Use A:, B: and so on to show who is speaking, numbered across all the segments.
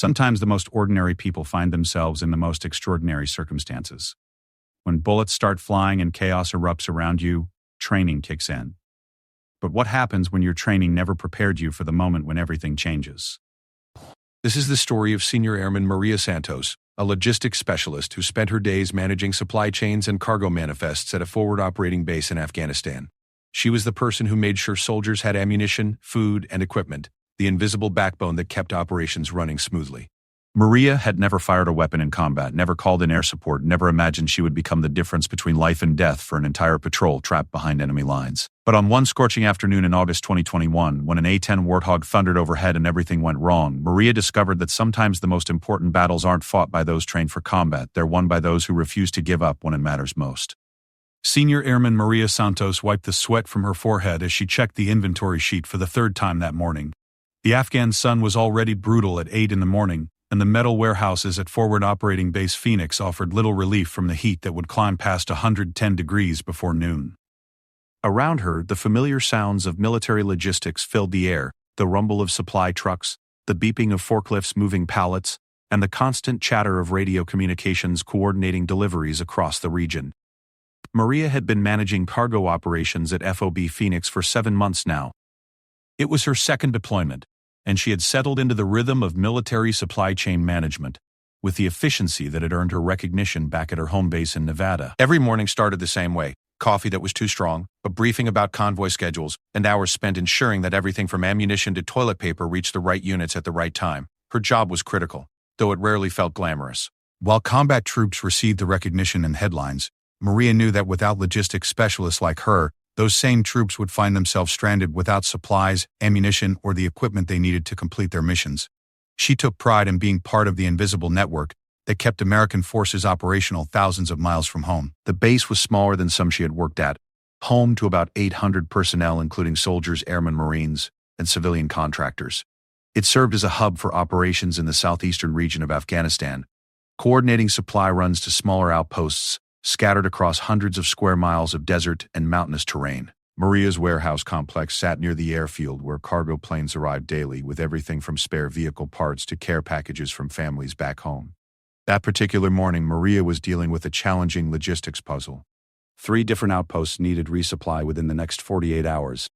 A: Sometimes the most ordinary people find themselves in the most extraordinary circumstances. When bullets start flying and chaos erupts around you, training kicks in. But what happens when your training never prepared you for the moment when everything changes?
B: This is the story of Senior Airman Maria Santos, a logistics specialist who spent her days managing supply chains and cargo manifests at a forward operating base in Afghanistan. She was the person who made sure soldiers had ammunition, food, and equipment, the invisible backbone that kept operations running smoothly.
A: Maria had never fired a weapon in combat, never called in air support, never imagined she would become the difference between life and death for an entire patrol trapped behind enemy lines. But on one scorching afternoon in August 2021, when an A-10 Warthog thundered overhead and everything went wrong, Maria discovered that sometimes the most important battles aren't fought by those trained for combat, they're won by those who refuse to give up when it matters most. Senior Airman Maria Santos wiped the sweat from her forehead as she checked the inventory sheet for the third time that morning. The Afghan sun was already brutal at 8 in the morning, and the metal warehouses at Forward Operating Base Phoenix offered little relief from the heat that would climb past 110 degrees before noon. Around her, the familiar sounds of military logistics filled the air, the rumble of supply trucks, the beeping of forklifts moving pallets, and the constant chatter of radio communications coordinating deliveries across the region. Maria had been managing cargo operations at FOB Phoenix for 7 months now. It was her second deployment, and she had settled into the rhythm of military supply chain management, with the efficiency that had earned her recognition back at her home base in Nevada.
B: Every morning started the same way: coffee that was too strong, a briefing about convoy schedules, and hours spent ensuring that everything from ammunition to toilet paper reached the right units at the right time. Her job was critical, though it rarely felt glamorous.
C: While combat troops received the recognition and headlines, Maria knew that without logistics specialists like her, those same troops would find themselves stranded without supplies, ammunition, or the equipment they needed to complete their missions. She took pride in being part of the invisible network that kept American forces operational thousands of miles from home.
A: The base was smaller than some she had worked at, home to about 800 personnel including soldiers, airmen, Marines, and civilian contractors. It served as a hub for operations in the southeastern region of Afghanistan, coordinating supply runs to smaller outposts scattered across hundreds of square miles of desert and mountainous terrain. Maria's warehouse complex sat near the airfield where cargo planes arrived daily with everything from spare vehicle parts to care packages from families back home. That particular morning, Maria was dealing with a challenging logistics puzzle. 3 different outposts needed resupply within the next 48 hours,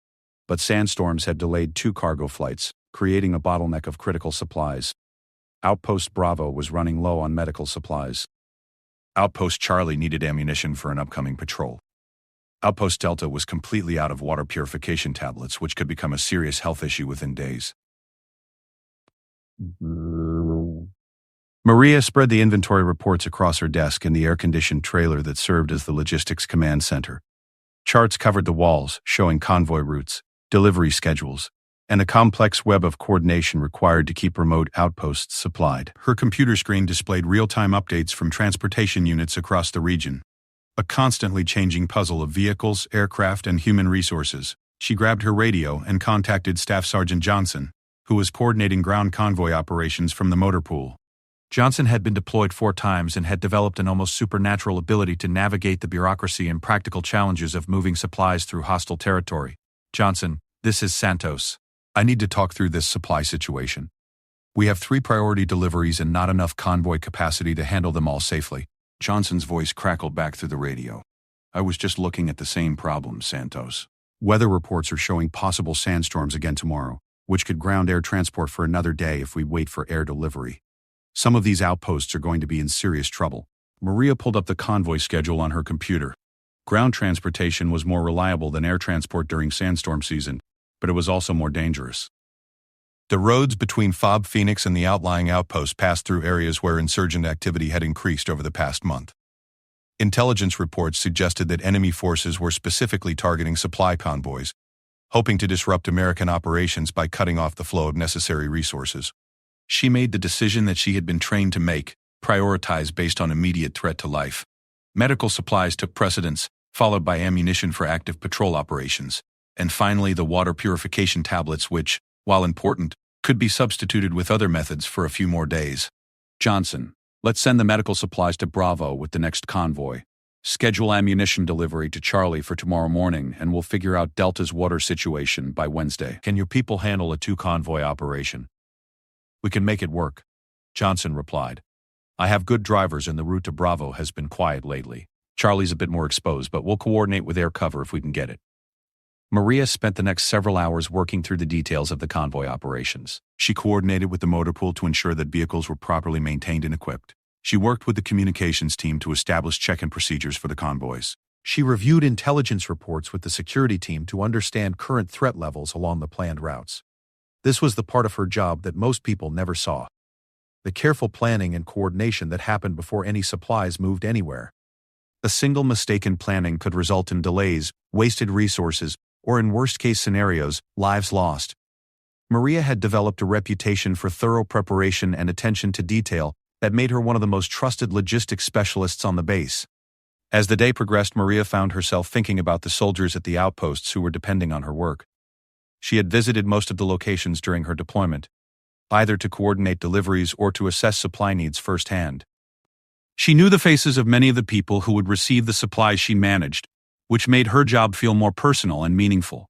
A: but sandstorms had delayed 2 cargo flights, creating a bottleneck of critical supplies. Outpost Bravo was running low on medical supplies. Outpost Charlie needed ammunition for an upcoming patrol. Outpost Delta was completely out of water purification tablets, which could become a serious health issue within days. Maria spread the inventory reports across her desk in the air-conditioned trailer that served as the logistics command center. Charts covered the walls, showing convoy routes, delivery schedules, and a complex web of coordination required to keep remote outposts supplied. Her computer screen displayed real-time updates from transportation units across the region, a constantly changing puzzle of vehicles, aircraft, and human resources. She grabbed her radio and contacted Staff Sergeant Johnson, who was coordinating ground convoy operations from the motor pool. Johnson had been deployed 4 times and had developed an almost supernatural ability to navigate the bureaucracy and practical challenges of moving supplies through hostile territory. "Johnson, this is Santos. I need to talk through this supply situation. We have 3 priority deliveries and not enough convoy capacity to handle them all safely." Johnson's voice crackled back through the radio. "I was just looking at the same problem, Santos. Weather reports are showing possible sandstorms again tomorrow, which could ground air transport for another day if we wait for air delivery. Some of these outposts are going to be in serious trouble." Maria pulled up the convoy schedule on her computer. Ground transportation was more reliable than air transport during sandstorm season, but it was also more dangerous. The roads between FOB Phoenix and the outlying outposts passed through areas where insurgent activity had increased over the past month. Intelligence reports suggested that enemy forces were specifically targeting supply convoys, hoping to disrupt American operations by cutting off the flow of necessary resources. She made the decision that she had been trained to make, prioritize based on immediate threat to life. Medical supplies took precedence, followed by ammunition for active patrol operations, and finally the water purification tablets which, while important, could be substituted with other methods for a few more days. "Johnson, let's send the medical supplies to Bravo with the next convoy. Schedule ammunition delivery to Charlie for tomorrow morning and we'll figure out Delta's water situation by Wednesday. Can your people handle a 2-convoy operation?" "We can make it work.
B: Johnson replied. I have good drivers and the route to Bravo has been quiet lately. Charlie's a bit more exposed, but we'll coordinate with air cover if we can get it. Maria spent the next several hours working through the details of the convoy operations. She coordinated with the motor pool to ensure that vehicles were properly maintained and equipped. She worked with the communications team to establish check-in procedures for the convoys. She reviewed intelligence reports with the security team to understand current threat levels along the planned routes. This was the part of her job that most people never saw. The careful planning and coordination that happened before any supplies moved anywhere. A single mistake in planning could result in delays, wasted resources, or in worst-case scenarios, lives lost. Maria had developed a reputation for thorough preparation and attention to detail that made her one of the most trusted logistics specialists on the base. As the day progressed, Maria found herself thinking about the soldiers at the outposts who were depending on her work. She had visited most of the locations during her deployment, either to coordinate deliveries or to assess supply needs firsthand. She knew the faces of many of the people who would receive the supplies she managed, which made her job feel more personal and meaningful.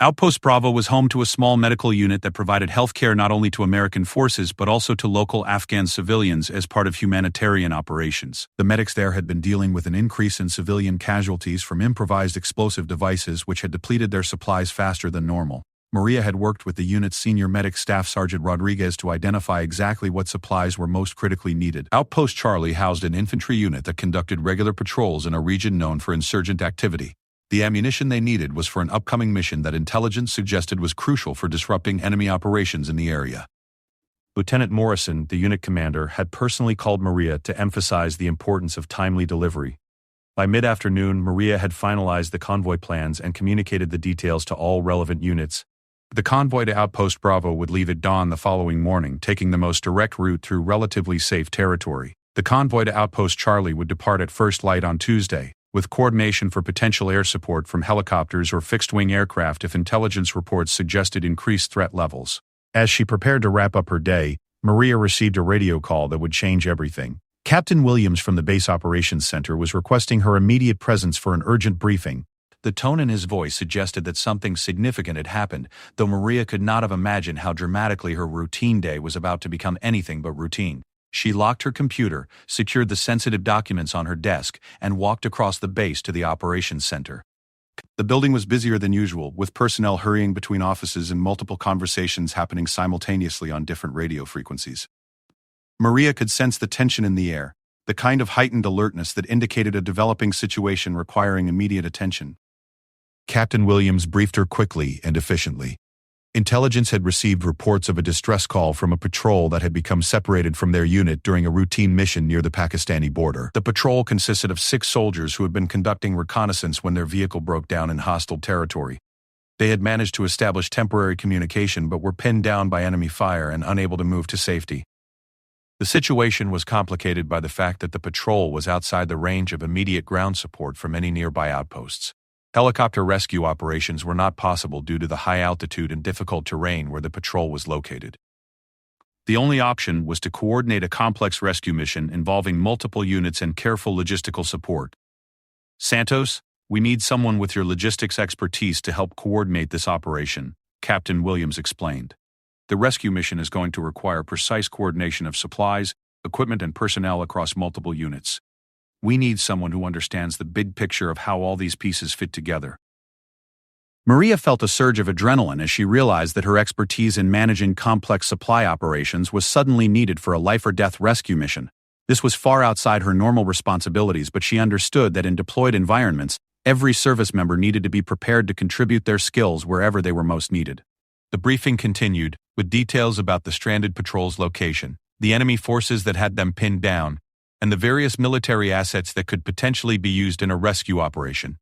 B: Outpost Bravo was home to a small medical unit that provided health care not only to American forces but also to local Afghan civilians as part of humanitarian operations. The medics there had been dealing with an increase in civilian casualties from improvised explosive devices which had depleted their supplies faster than normal. Maria had worked with the unit's senior medic Staff Sergeant Rodriguez to identify exactly what supplies were most critically needed. Outpost Charlie housed an infantry unit that conducted regular patrols in a region known for insurgent activity. The ammunition they needed was for an upcoming mission that intelligence suggested was crucial for disrupting enemy operations in the area. Lieutenant Morrison, the unit commander, had personally called Maria to emphasize the importance of timely delivery. By mid-afternoon, Maria had finalized the convoy plans and communicated the details to all relevant units. The convoy to Outpost Bravo would leave at dawn the following morning, taking the most direct route through relatively safe territory. The convoy to Outpost Charlie would depart at first light on Tuesday, with coordination for potential air support from helicopters or fixed-wing aircraft if intelligence reports suggested increased threat levels. As she prepared to wrap up her day, Maria received a radio call that would change everything. Captain Williams from the Base Operations Center was requesting her immediate presence for an urgent briefing. The tone in his voice suggested that something significant had happened, though Maria could not have imagined how dramatically her routine day was about to become anything but routine. She locked her computer, secured the sensitive documents on her desk, and walked across the base to the operations center. The building was busier than usual, with personnel hurrying between offices and multiple conversations happening simultaneously on different radio frequencies. Maria could sense the tension in the air, the kind of heightened alertness that indicated a developing situation requiring immediate attention. Captain Williams briefed her quickly and efficiently. Intelligence had received reports of a distress call from a patrol that had become separated from their unit during a routine mission near the Pakistani border. The patrol consisted of 6 soldiers who had been conducting reconnaissance when their vehicle broke down in hostile territory. They had managed to establish temporary communication but were pinned down by enemy fire and unable to move to safety. The situation was complicated by the fact that the patrol was outside the range of immediate ground support from any nearby outposts. Helicopter rescue operations were not possible due to the high altitude and difficult terrain where the patrol was located. The only option was to coordinate a complex rescue mission involving multiple units and careful logistical support. Santos, we need someone with your logistics expertise to help coordinate this operation, Captain Williams explained. The rescue mission is going to require precise coordination of supplies, equipment, and personnel across multiple units. We need someone who understands the big picture of how all these pieces fit together. Maria felt a surge of adrenaline as she realized that her expertise in managing complex supply operations was suddenly needed for a life-or-death rescue mission. This was far outside her normal responsibilities, but she understood that in deployed environments, every service member needed to be prepared to contribute their skills wherever they were most needed. The briefing continued, with details about the stranded patrol's location, the enemy forces that had them pinned down, and the various military assets that could potentially be used in a rescue operation.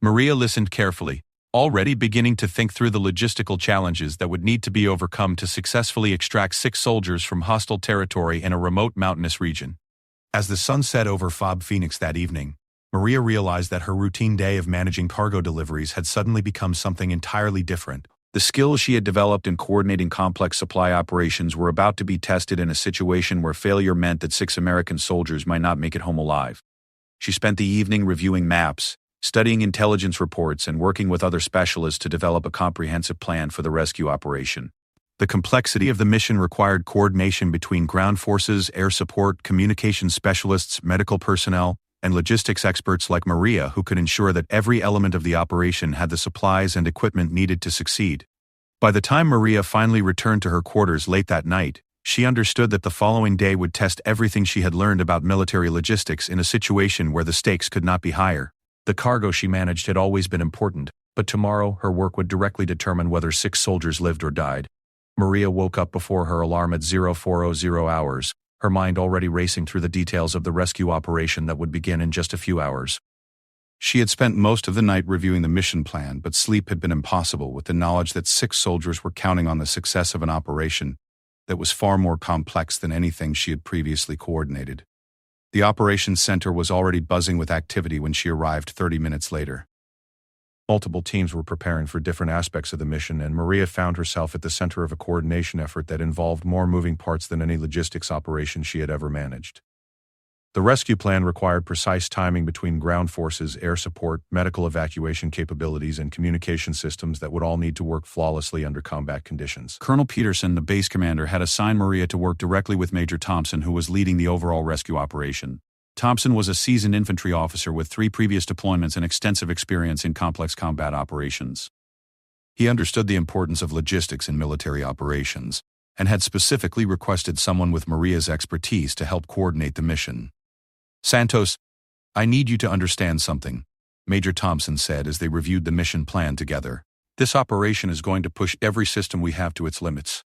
B: Maria listened carefully, already beginning to think through the logistical challenges that would need to be overcome to successfully extract 6 soldiers from hostile territory in a remote mountainous region. As the sun set over Fob Phoenix that evening, Maria realized that her routine day of managing cargo deliveries had suddenly become something entirely different. The skills she had developed in coordinating complex supply operations were about to be tested in a situation where failure meant that 6 American soldiers might not make it home alive. She spent the evening reviewing maps, studying intelligence reports, and working with other specialists to develop a comprehensive plan for the rescue operation.
A: The complexity of the mission required coordination between ground forces, air support, communications specialists, medical personnel, and logistics experts like Maria who could ensure that every element of the operation had the supplies and equipment needed to succeed. By the time Maria finally returned to her quarters late that night, she understood that the following day would test everything she had learned about military logistics in a situation where the stakes could not be higher. The cargo she managed had always been important, but tomorrow her work would directly determine whether 6 soldiers lived or died. Maria woke up before her alarm at 0400 hours, her mind already racing through the details of the rescue operation that would begin in just a few hours. She had spent most of the night reviewing the mission plan, but sleep had been impossible with the knowledge that 6 soldiers were counting on the success of an operation that was far more complex than anything she had previously coordinated. The operations center was already buzzing with activity when she arrived 30 minutes later. Multiple teams were preparing for different aspects of the mission, and Maria found herself at the center of a coordination effort that involved more moving parts than any logistics operation she had ever managed. The rescue plan required precise timing between ground forces, air support, medical evacuation capabilities, and communication systems that would all need to work flawlessly under combat conditions. Colonel Peterson, the base commander, had assigned Maria to work directly with Major Thompson, who was leading the overall rescue operation. Thompson was a seasoned infantry officer with 3 previous deployments and extensive experience in complex combat operations. He understood the importance of logistics in military operations, and had specifically requested someone with Maria's expertise to help coordinate the mission. "Santos, I need you to understand something," Major Thompson said as they reviewed the mission plan together. "This operation is going to push every system we have to its limits.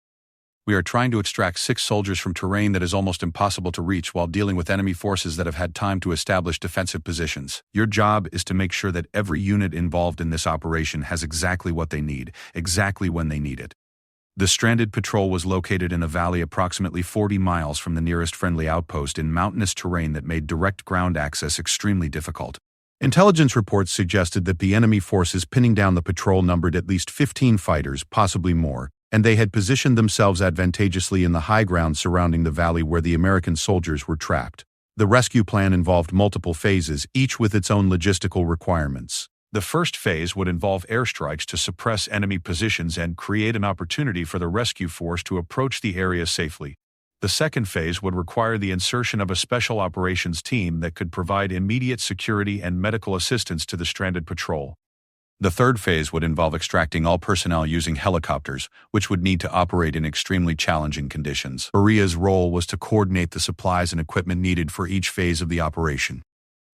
A: We are trying to extract 6 soldiers from terrain that is almost impossible to reach while dealing with enemy forces that have had time to establish defensive positions. Your job is to make sure that every unit involved in this operation has exactly what they need, exactly when they need it." The stranded patrol was located in a valley approximately 40 miles from the nearest friendly outpost in mountainous terrain that made direct ground access extremely difficult. Intelligence reports suggested that the enemy forces pinning down the patrol numbered at least 15 fighters, possibly more, and they had positioned themselves advantageously in the high ground surrounding the valley where the American soldiers were trapped. The rescue plan involved multiple phases, each with its own logistical requirements. The first phase would involve airstrikes to suppress enemy positions and create an opportunity for the rescue force to approach the area safely. The second phase would require the insertion of a special operations team that could provide immediate security and medical assistance to the stranded patrol. The third phase would involve extracting all personnel using helicopters, which would need to operate in extremely challenging conditions. Maria's role was to coordinate the supplies and equipment needed for each phase of the operation.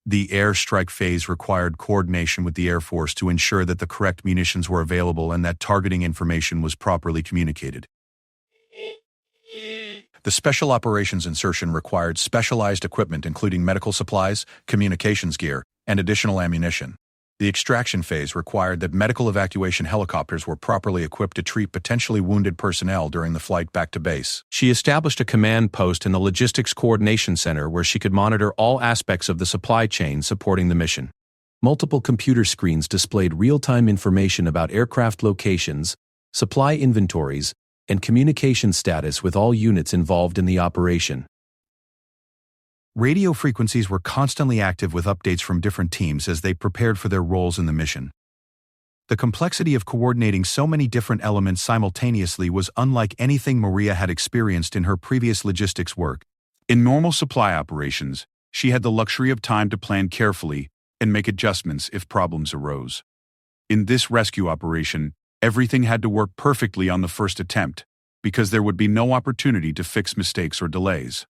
A: The airstrike phase required coordination with the Air Force to ensure that the correct munitions were available and that targeting information was properly communicated. The special operations insertion required specialized equipment including medical supplies, communications gear, and additional ammunition. The extraction phase required that medical evacuation helicopters were properly equipped to treat potentially wounded personnel during the flight back to base. She established a command post in the Logistics Coordination Center where she could monitor all aspects of the supply chain supporting the mission. Multiple computer screens displayed real-time information about aircraft locations, supply inventories, and communication status with all units involved in the operation. Radio frequencies were constantly active with updates from different teams as they prepared for their roles in the mission. The complexity of coordinating so many different elements simultaneously was unlike anything Maria had experienced in her previous logistics work. In normal supply operations, she had the luxury of time to plan carefully and make adjustments if problems arose. In this rescue operation, everything had to work perfectly on the first attempt, because there would be no opportunity to fix mistakes or delays.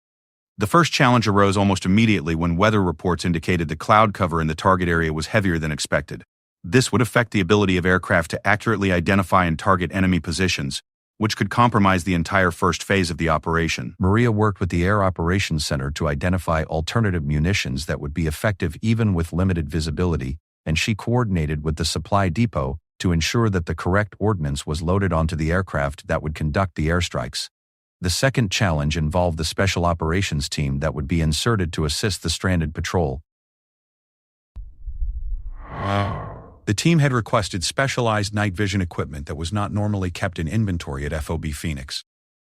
A: The first challenge arose almost immediately when weather reports indicated the cloud cover in the target area was heavier than expected. This would affect the ability of aircraft to accurately identify and target enemy positions, which could compromise the entire first phase of the operation. Maria worked with the Air Operations Center to identify alternative munitions that would be effective even with limited visibility, and she coordinated with the supply depot to ensure that the correct ordnance was loaded onto the aircraft that would conduct the airstrikes. The second challenge involved the special operations team that would be inserted to assist the stranded patrol. The team had requested specialized night vision equipment that was not normally kept in inventory at FOB Phoenix.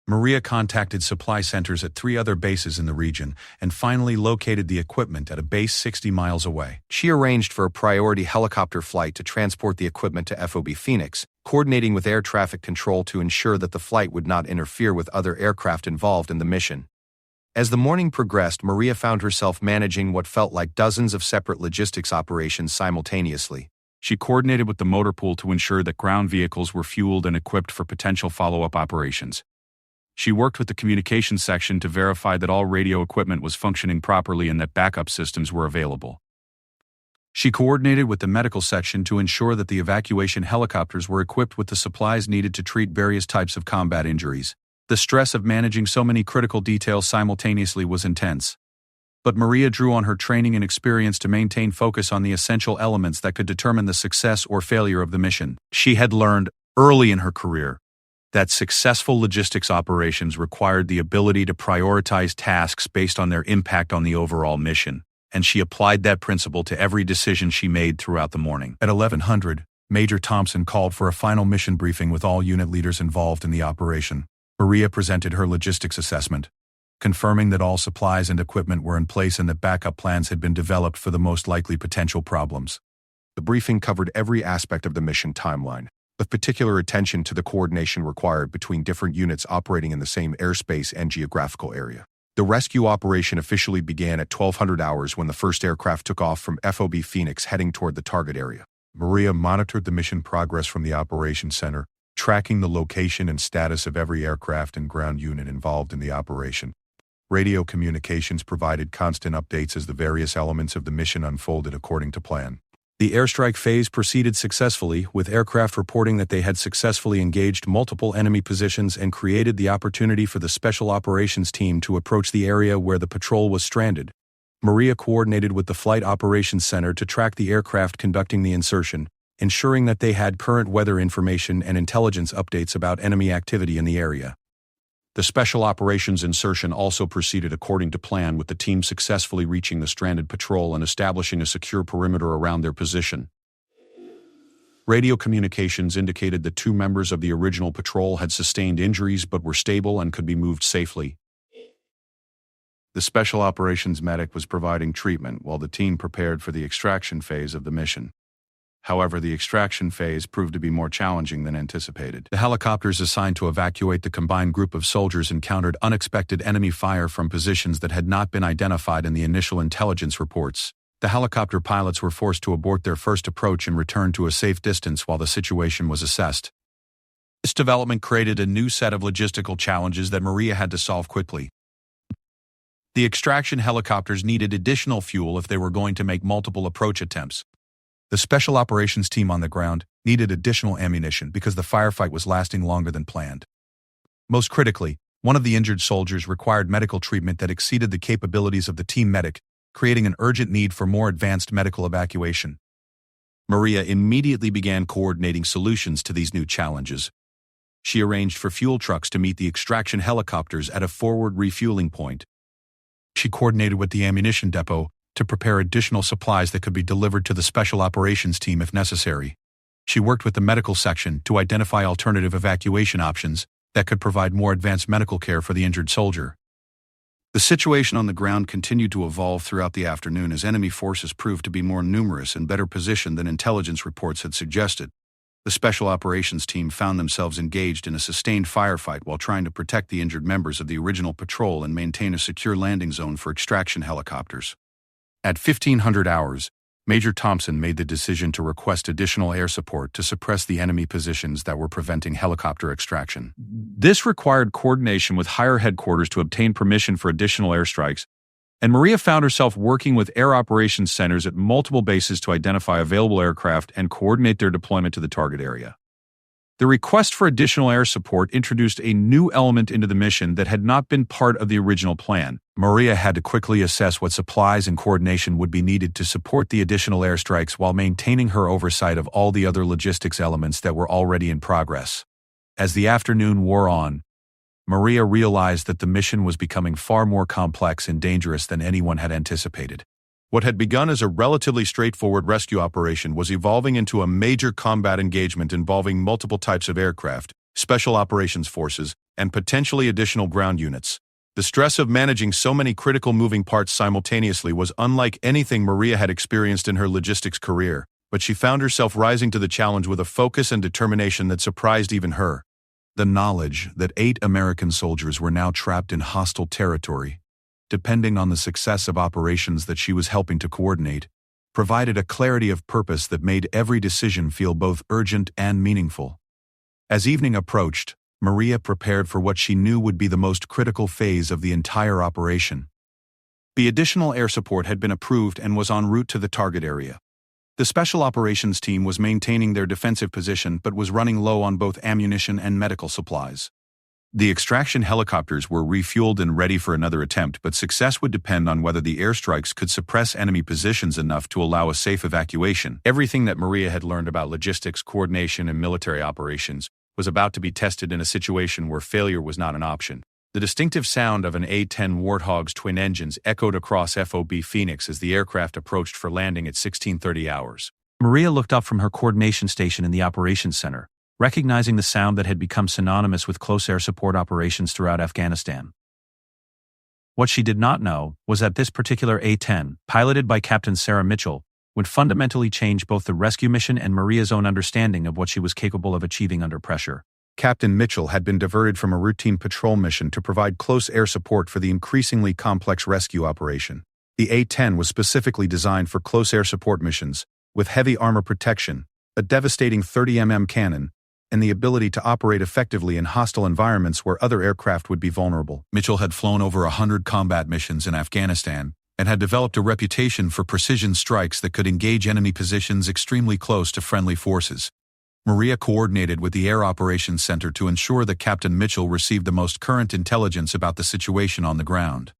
A: Maria contacted supply centers at 3 other bases in the region and finally located the equipment at a base 60 miles away. She arranged for a priority helicopter flight to transport the equipment to FOB Phoenix,
B: coordinating with air traffic control to ensure that the flight would not interfere with other aircraft involved in the mission. As the morning progressed, Maria found herself managing what felt like dozens of separate logistics operations simultaneously.
A: She coordinated with the motor pool to ensure that ground vehicles were fueled and equipped for potential follow-up operations. She worked with the communications section to verify that all radio equipment was functioning properly and that backup systems were available. She coordinated with the medical section to ensure that the evacuation helicopters were equipped with the supplies needed to treat various types of combat injuries. The stress of managing so many critical details simultaneously was intense. But Maria drew on her training and experience to maintain focus on the essential elements that could determine the success or failure of the mission. She had learned early in her career that successful logistics operations required the ability to prioritize tasks based on their impact on the overall mission, and she applied that principle to every decision she made throughout the morning.
C: At 1100, Major Thompson called for a final mission briefing with all unit leaders involved in the operation. Maria presented her logistics assessment, confirming that all supplies and equipment were in place and that backup plans had been developed for the most likely potential problems.
B: The briefing covered every aspect of the mission timeline, with particular attention to the coordination required between different units operating in the same airspace and geographical area. The rescue operation officially began at 1200 hours when the first aircraft took off from FOB Phoenix heading toward the target area.
C: Maria monitored the mission progress from the operations center, tracking the location and status of every aircraft and ground unit involved in the operation. Radio communications provided constant updates as the various elements of the mission unfolded according to plan.
A: The airstrike phase proceeded successfully, with aircraft reporting that they had successfully engaged multiple enemy positions and created the opportunity for the Special Operations Team to approach the area where the patrol was stranded. Maria coordinated with the Flight Operations Center to track the aircraft conducting the insertion, ensuring that they had current weather information and intelligence updates about enemy activity in the area. The Special Operations insertion also proceeded according to plan, with the team successfully reaching the stranded patrol and establishing a secure perimeter around their position. Radio communications indicated that 2 members of the original patrol had sustained injuries but were stable and could be moved safely. The Special Operations medic was providing treatment while the team prepared for the extraction phase of the mission. However, the extraction phase proved to be more challenging than anticipated. The helicopters assigned to evacuate the combined group of soldiers encountered unexpected enemy fire from positions that had not been identified in the initial intelligence reports. The helicopter pilots were forced to abort their first approach and return to a safe distance while the situation was assessed. This development created a new set of logistical challenges that Maria had to solve quickly. The extraction helicopters needed additional fuel if they were going to make multiple approach attempts. The Special Operations Team on the ground needed additional ammunition because the firefight was lasting longer than planned. Most critically, one of the injured soldiers required medical treatment that exceeded the capabilities of the team medic, creating an urgent need for more advanced medical evacuation. Maria immediately began coordinating solutions to these new challenges. She arranged for fuel trucks to meet the extraction helicopters at a forward refueling point. She coordinated with the ammunition depot to prepare additional supplies that could be delivered to the Special Operations Team if necessary. She worked with the medical section to identify alternative evacuation options that could provide more advanced medical care for the injured soldier. The situation on the ground continued to evolve throughout the afternoon as enemy forces proved to be more numerous and better positioned than intelligence reports had suggested. The Special Operations Team found themselves engaged in a sustained firefight while trying to protect the injured members of the original patrol and maintain a secure landing zone for extraction helicopters. At 1500 hours, Major Thompson made the decision to request additional air support to suppress the enemy positions that were preventing helicopter extraction. This required coordination with higher headquarters to obtain permission for additional airstrikes, and Maria found herself working with air operations centers at multiple bases to identify available aircraft and coordinate their deployment to the target area. The request for additional air support introduced a new element into the mission that had not been part of the original plan. Maria had to quickly assess what supplies and coordination would be needed to support the additional airstrikes while maintaining her oversight of all the other logistics elements that were already in progress. As the afternoon wore on, Maria realized that the mission was becoming far more complex and dangerous than anyone had anticipated. What had begun as a relatively straightforward rescue operation was evolving into a major combat engagement involving multiple types of aircraft, special operations forces, and potentially additional ground units. The stress of managing so many critical moving parts simultaneously was unlike anything Maria had experienced in her logistics career. but she found herself rising to the challenge with a focus and determination that surprised even her. The knowledge that 8 American soldiers were now trapped in hostile territory, depending on the success of operations that she was helping to coordinate, provided a clarity of purpose that made every decision feel both urgent and meaningful. As evening approached, Maria prepared for what she knew would be the most critical phase of the entire operation. The additional air support had been approved and was en route to the target area. The Special Operations Team was maintaining their defensive position but was running low on both ammunition and medical supplies. The extraction helicopters were refueled and ready for another attempt, but success would depend on whether the airstrikes could suppress enemy positions enough to allow a safe evacuation. Everything that Maria had learned about logistics, coordination, and military operations was about to be tested in a situation where failure was not an option. The distinctive sound of an A-10 Warthog's twin engines echoed across FOB Phoenix as the aircraft approached for landing at 16:30 hours.
B: Maria looked up from her coordination station in the operations center, recognizing the sound that had become synonymous with close air support operations throughout Afghanistan. What she did not know was that this particular A-10, piloted by Captain Sarah Mitchell, would fundamentally change both the rescue mission and Maria's own understanding of what she was capable of achieving under pressure.
A: Captain Mitchell had been diverted from a routine patrol mission to provide close air support for the increasingly complex rescue operation. The A-10 was specifically designed for close air support missions, with heavy armor protection, a devastating 30 cannon, and the ability to operate effectively in hostile environments where other aircraft would be vulnerable. Mitchell had flown over 100 combat missions in Afghanistan and had developed a reputation for precision strikes that could engage enemy positions extremely close to friendly forces. Maria coordinated with the Air Operations Center to ensure that Captain Mitchell received the most current intelligence about the situation on the ground.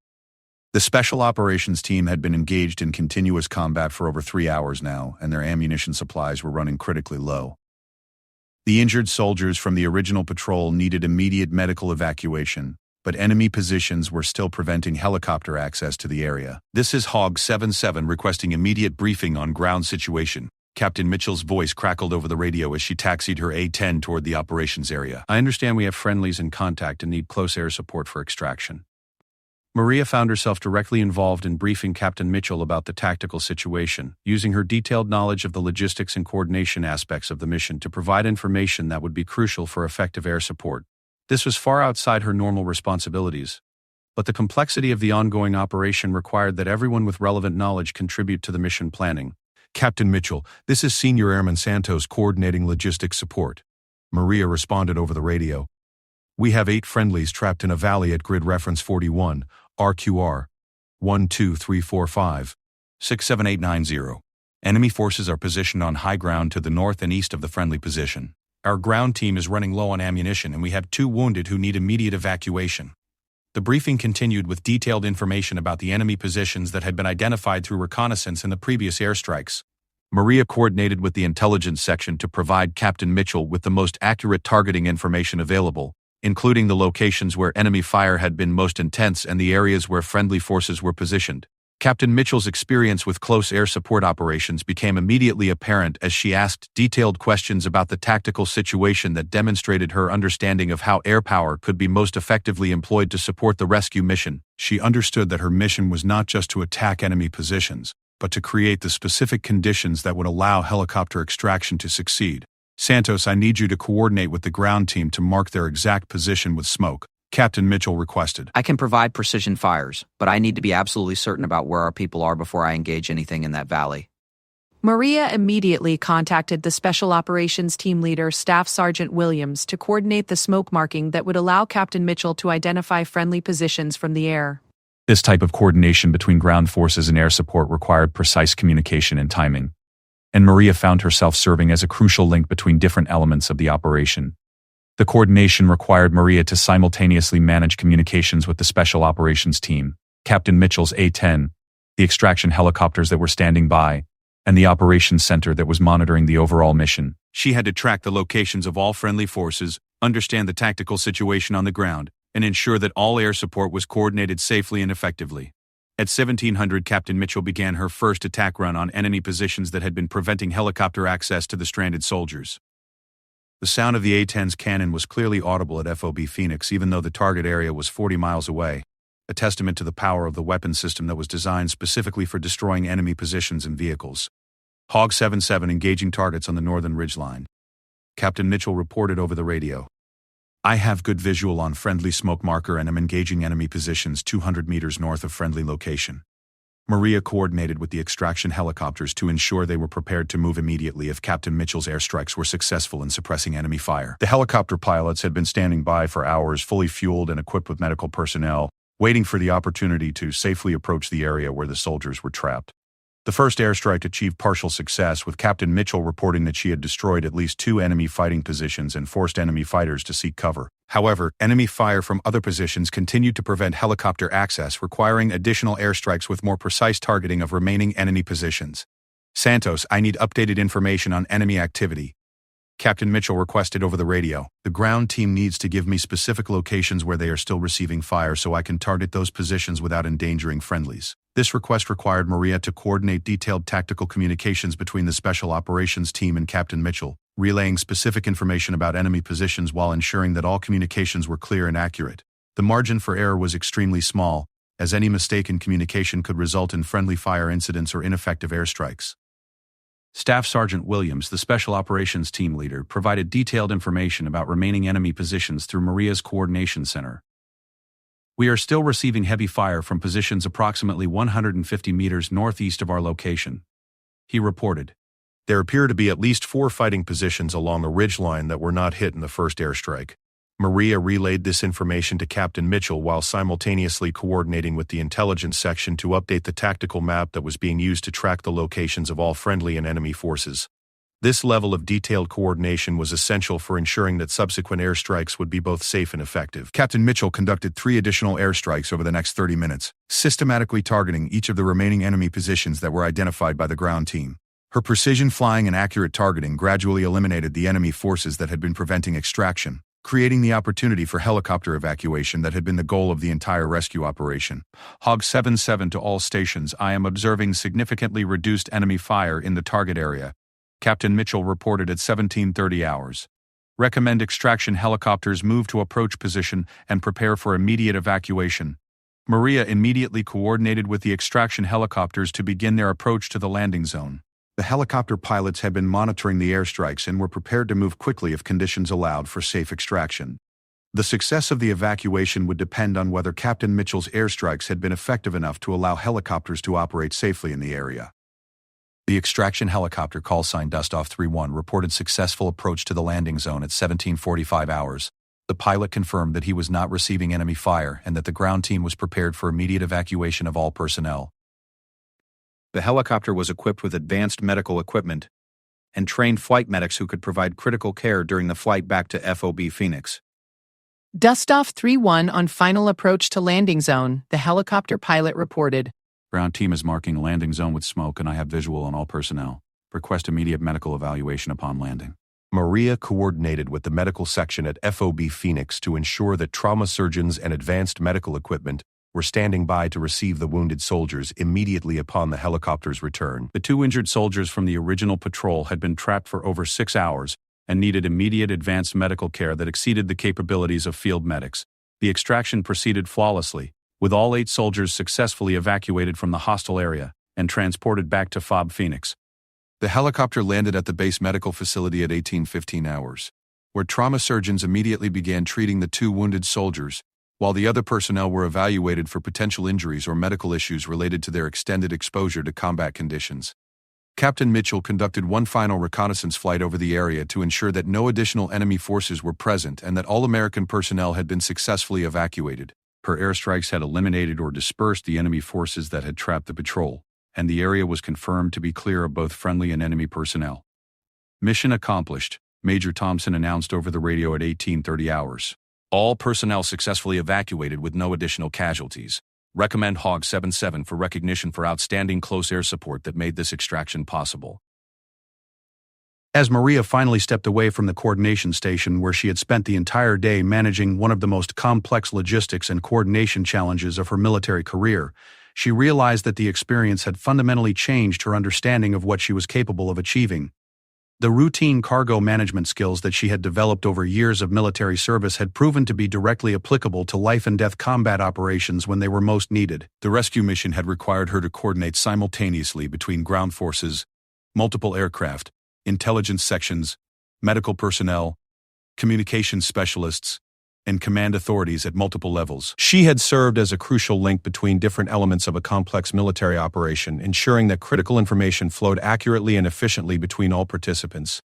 A: The Special Operations Team had been engaged in continuous combat for over 3 hours now, and their ammunition supplies were running critically low. The injured soldiers from the original patrol needed immediate medical evacuation, but enemy positions were still preventing helicopter access to the area. "This is Hog 77 requesting immediate briefing on ground situation." Captain Mitchell's voice crackled over the radio as she taxied her A-10 toward the operations area. "I understand we have friendlies in contact and need close air support for extraction." Maria found herself directly involved in briefing Captain Mitchell about the tactical situation, using her detailed knowledge of the logistics and coordination aspects of the mission to provide information that would be crucial for effective air support. This was far outside her normal responsibilities, but the complexity of the ongoing operation required that everyone with relevant knowledge contribute to the mission planning. "Captain Mitchell, this is Senior Airman Santos coordinating logistics support." Maria responded over the radio. "We have 8 friendlies trapped in a valley at grid reference 41, RQR 12345 67890. Enemy forces are positioned on high ground to the north and east of the friendly position. Our ground team is running low on ammunition and we have 2 wounded who need immediate evacuation." The briefing continued with detailed information about the enemy positions that had been identified through reconnaissance in the previous airstrikes. Maria coordinated with the intelligence section to provide Captain Mitchell with the most accurate targeting information available, including the locations where enemy fire had been most intense and the areas where friendly forces were positioned. Captain Mitchell's experience with close air support operations became immediately apparent as she asked detailed questions about the tactical situation that demonstrated her understanding of how air power could be most effectively employed to support the rescue mission. She understood that her mission was not just to attack enemy positions, but to create the specific conditions that would allow helicopter extraction to succeed. "Santos, I need you to coordinate with the ground team to mark their exact position with smoke," Captain Mitchell requested.
D: "I can provide precision fires, but I need to be absolutely certain about where our people are before I engage anything in that valley."
E: Maria immediately contacted the Special Operations Team Leader, Staff Sergeant Williams, to coordinate the smoke marking that would allow Captain Mitchell to identify friendly positions from the air.
B: This type of coordination between ground forces and air support required precise communication and timing, and Maria found herself serving as a crucial link between different elements of the operation. The coordination required Maria to simultaneously manage communications with the Special Operations Team, Captain Mitchell's A-10, the extraction helicopters that were standing by, and the operations center that was monitoring the overall mission.
A: She had to track the locations of all friendly forces, understand the tactical situation on the ground, and ensure that all air support was coordinated safely and effectively. At 1700, Captain Mitchell began her first attack run on enemy positions that had been preventing helicopter access to the stranded soldiers. The sound of the A-10's cannon was clearly audible at FOB Phoenix even though the target area was 40 miles away, a testament to the power of the weapon system that was designed specifically for destroying enemy positions and vehicles. Hog 77 engaging targets on the northern ridgeline. Captain Mitchell reported over the radio. I have good visual on friendly smoke marker and am engaging enemy positions 200 meters north of friendly location. Maria coordinated with the extraction helicopters to ensure they were prepared to move immediately if Captain Mitchell's airstrikes were successful in suppressing enemy fire. The helicopter pilots had been standing by for hours, fully fueled and equipped with medical personnel, waiting for the opportunity to safely approach the area where the soldiers were trapped. The first airstrike achieved partial success, with Captain Mitchell reporting that she had destroyed at least 2 enemy fighting positions and forced enemy fighters to seek cover. However, enemy fire from other positions continued to prevent helicopter access, requiring additional airstrikes with more precise targeting of remaining enemy positions. Santos, I need updated information on enemy activity. Captain Mitchell requested over the radio. The ground team needs to give me specific locations where they are still receiving fire so I can target those positions without endangering friendlies. This request required Maria to coordinate detailed tactical communications between the Special Operations team and Captain Mitchell, relaying specific information about enemy positions while ensuring that all communications were clear and accurate. The margin for error was extremely small, as any mistake in communication could result in friendly fire incidents or ineffective airstrikes. Staff Sergeant Williams, the Special Operations team leader, provided detailed information about remaining enemy positions through Maria's coordination center. We are still receiving heavy fire from positions approximately 150 meters northeast of our location, he reported. There appear to be at least 4 fighting positions along the ridgeline that were not hit in the first airstrike. Maria relayed this information to Captain Mitchell while simultaneously coordinating with the intelligence section to update the tactical map that was being used to track the locations of all friendly and enemy forces. This level of detailed coordination was essential for ensuring that subsequent airstrikes would be both safe and effective. Captain Mitchell conducted 3 additional airstrikes over the next 30 minutes, systematically targeting each of the remaining enemy positions that were identified by the ground team. Her precision flying and accurate targeting gradually eliminated the enemy forces that had been preventing extraction, creating the opportunity for helicopter evacuation that had been the goal of the entire rescue operation. Hog 77 to all stations, I am observing significantly reduced enemy fire in the target area. Captain Mitchell reported at 17:30 hours. Recommend extraction helicopters move to approach position and prepare for immediate evacuation. Maria immediately coordinated with the extraction helicopters to begin their approach to the landing zone. The helicopter pilots had been monitoring the airstrikes and were prepared to move quickly if conditions allowed for safe extraction. The success of the evacuation would depend on whether Captain Mitchell's airstrikes had been effective enough to allow helicopters to operate safely in the area. The extraction helicopter call sign Dustoff 31 reported successful approach to the landing zone at 17:45 hours. The pilot confirmed that he was not receiving enemy fire and that the ground team was prepared for immediate evacuation of all personnel. The helicopter was equipped with advanced medical equipment and trained flight medics who could provide critical care during the flight back to FOB Phoenix.
E: Dustoff 31 on final approach to landing zone, the helicopter pilot reported.
A: Ground team is marking landing zone with smoke and I have visual on all personnel. Request immediate medical evaluation upon landing. Maria coordinated with the medical section at FOB Phoenix to ensure that trauma surgeons and advanced medical equipment were standing by to receive the wounded soldiers immediately upon the helicopter's return. The 2 injured soldiers from the original patrol had been trapped for over 6 hours and needed immediate advanced medical care that exceeded the capabilities of field medics. The extraction proceeded flawlessly, with all 8 soldiers successfully evacuated from the hostile area and transported back to FOB Phoenix. The helicopter landed at the base medical facility at 18:15 hours, where trauma surgeons immediately began treating the 2 wounded soldiers, while the other personnel were evaluated for potential injuries or medical issues related to their extended exposure to combat conditions. Captain Mitchell conducted one final reconnaissance flight over the area to ensure that no additional enemy forces were present and that all American personnel had been successfully evacuated. Her airstrikes had eliminated or dispersed the enemy forces that had trapped the patrol, and the area was confirmed to be clear of both friendly and enemy personnel. Mission accomplished, Major Thompson announced over the radio at 18:30 hours. All personnel successfully evacuated with no additional casualties. Recommend Hog 77 for recognition for outstanding close air support that made this extraction possible. As Maria finally stepped away from the coordination station where she had spent the entire day managing one of the most complex logistics and coordination challenges of her military career, she realized that the experience had fundamentally changed her understanding of what she was capable of achieving. The routine cargo management skills that she had developed over years of military service had proven to be directly applicable to life-and-death combat operations when they were most needed. The rescue mission had required her to coordinate simultaneously between ground forces, multiple aircraft, intelligence sections, medical personnel, communications specialists, and command authorities at multiple levels. She had served as a crucial link between different elements of a complex military operation, ensuring that critical information flowed accurately and efficiently between all participants.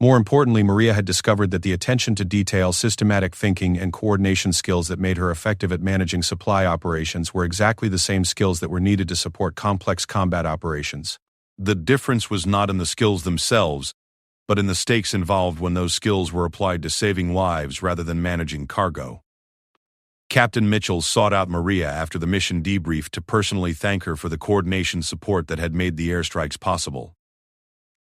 A: More importantly, Maria had discovered that the attention to detail, systematic thinking, and coordination skills that made her effective at managing supply operations were exactly the same skills that were needed to support complex combat operations. The difference was not in the skills themselves, but in the stakes involved when those skills were applied to saving lives rather than managing cargo. Captain Mitchell sought out Maria after the mission debrief to personally thank her for the coordination support that had made the airstrikes possible.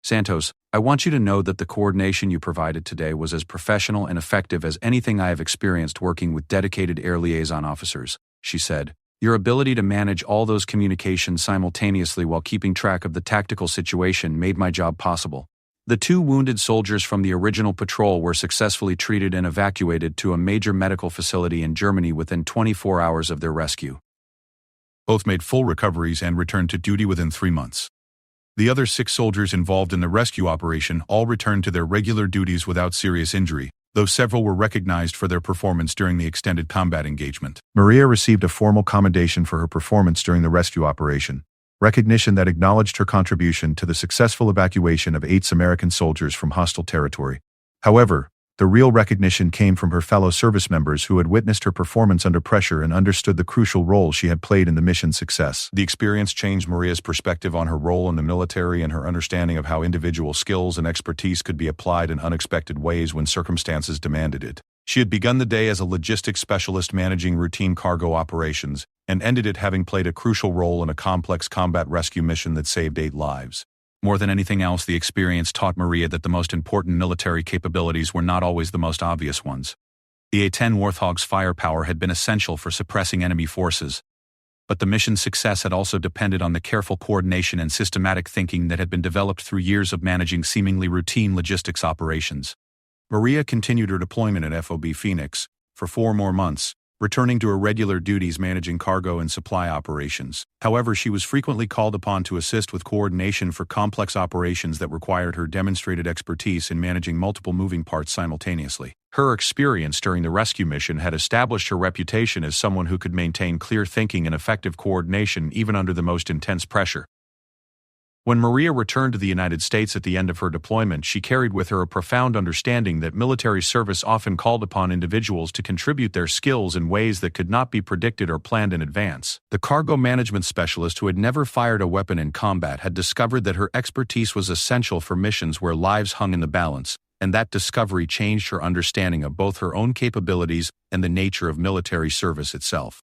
B: Santos, I want you to know that the coordination you provided today was as professional and effective as anything I have experienced working with dedicated air liaison officers, she said. Your ability to manage all those communications simultaneously while keeping track of the tactical situation made my job possible. The 2 wounded soldiers from the original patrol were successfully treated and evacuated to a major medical facility in Germany within 24 hours of their rescue.
C: Both made full recoveries and returned to duty within 3 months. The other 6 soldiers involved in the rescue operation all returned to their regular duties without serious injury, though several were recognized for their performance during the extended combat engagement.
A: Maria received a formal commendation for her performance during the rescue operation, recognition that acknowledged her contribution to the successful evacuation of 8 American soldiers from hostile territory. However, the real recognition came from her fellow service members who had witnessed her performance under pressure and understood the crucial role she had played in the mission's success.
B: The experience changed Maria's perspective on her role in the military and her understanding of how individual skills and expertise could be applied in unexpected ways when circumstances demanded it. She had begun the day as a logistics specialist managing routine cargo operations, and ended it having played a crucial role in a complex combat rescue mission that saved 8 lives. More than anything else, the experience taught Maria that the most important military capabilities were not always the most obvious ones. The A-10 Warthog's firepower had been essential for suppressing enemy forces, but the mission's success had also depended on the careful coordination and systematic thinking that had been developed through years of managing seemingly routine logistics operations. Maria continued her deployment at FOB Phoenix for 4 more months, returning to her regular duties managing cargo and supply operations. However, she was frequently called upon to assist with coordination for complex operations that required her demonstrated expertise in managing multiple moving parts simultaneously. Her experience during the rescue mission had established her reputation as someone who could maintain clear thinking and effective coordination even under the most intense pressure. When Maria returned to the United States at the end of her deployment, she carried with her a profound understanding that military service often called upon individuals to contribute their skills in ways that could not be predicted or planned in advance. The cargo management specialist who had never fired a weapon in combat had discovered that her expertise was essential for missions where lives hung in the balance, and that discovery changed her understanding of both her own capabilities and the nature of military service itself.